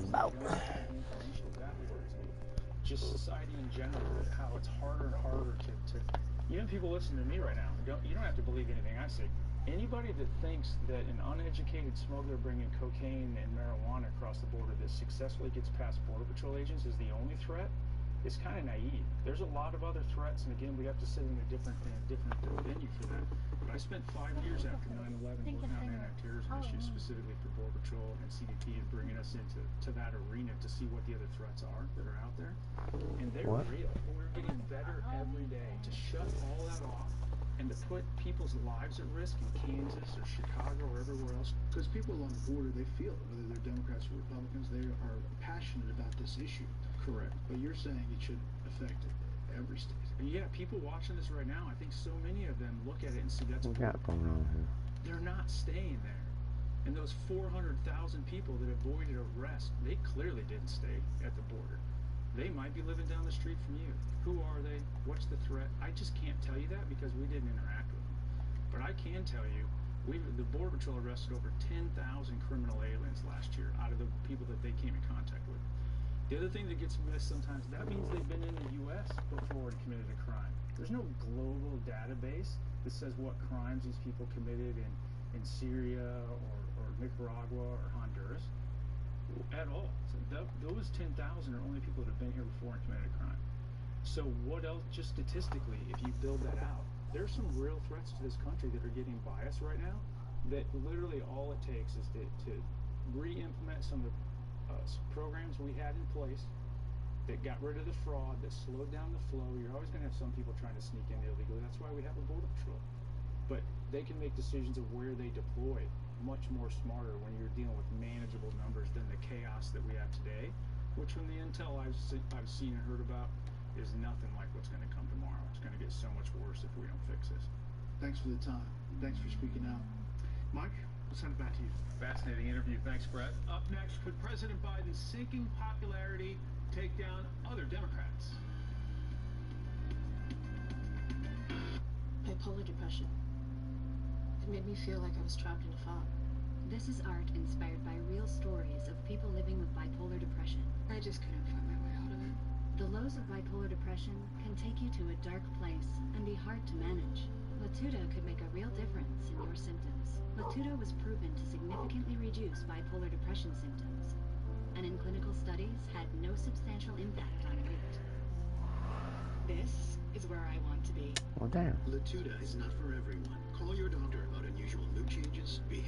about. Just society in general, how it's harder and harder to even people listening to me right now, you don't have to believe anything I say. Anybody that thinks that an uneducated smuggler bringing cocaine and marijuana across the border that successfully gets past Border Patrol agents is the only threat is kind of naive. There's a lot of other threats, and again, we have to sit in a different venue for that. But I spent 5 years after 9/11 working on anti-terrorism issues specifically for Border Patrol and CBP and bringing us into that arena to see what the other threats are that are out there. And they're real. We're getting better every day to shut all that off and to put people's lives at risk in Kansas or Chicago or everywhere else. Because people along the border, they feel it, whether they're Democrats or Republicans, they are passionate about this issue. Correct. But you're saying it should affect every state. Yeah, people watching this right now, I think so many of them look at it and see that's What we got going on here? They're not staying there. And those 400,000 people that avoided arrest, they clearly didn't stay at the border. They might be living down the street from you. Who are they? What's the threat? I just can't tell you that because we didn't interact with them. But I can tell you, the Border Patrol arrested over 10,000 criminal aliens last year out of the people that they came in contact with. The other thing that gets missed sometimes, that means they've been in the U.S. before and committed a crime. There's no global database that says what crimes these people committed in Syria or Nicaragua or Honduras at all. So those 10,000 are only people that have been here before and committed a crime. So what else, just statistically, if you build that out, there's some real threats to this country that are getting by us right now that literally all it takes is to re-implement some of the programs we had in place that got rid of the fraud, that slowed down the flow. You're always going to have some people trying to sneak in illegally. That's why we have a Border Patrol. But they can make decisions of where they deploy much more smarter when you're dealing with manageable numbers than the chaos that we have today, which from the intel I've seen and heard about is nothing like what's going to come tomorrow. It's going to get so much worse if we don't fix this. Thanks for the time. Thanks for speaking out. Mike, I'll send it back to you. Fascinating interview. Thanks, Brett. Up next, could President Biden's sinking popularity take down other Democrats? Bipolar depression. It made me feel like I was trapped in a fog. This is art inspired by real stories of people living with bipolar depression. I just couldn't find my way out of it. The lows of bipolar depression can take you to a dark place and be hard to manage. Latuda could make a real difference in your symptoms. Latuda was proven to significantly reduce bipolar depression symptoms, and in clinical studies had no substantial impact on weight. This is where I want to be. Well, damn. Latuda is not for everyone. Call your doctor about unusual mood changes, behavior.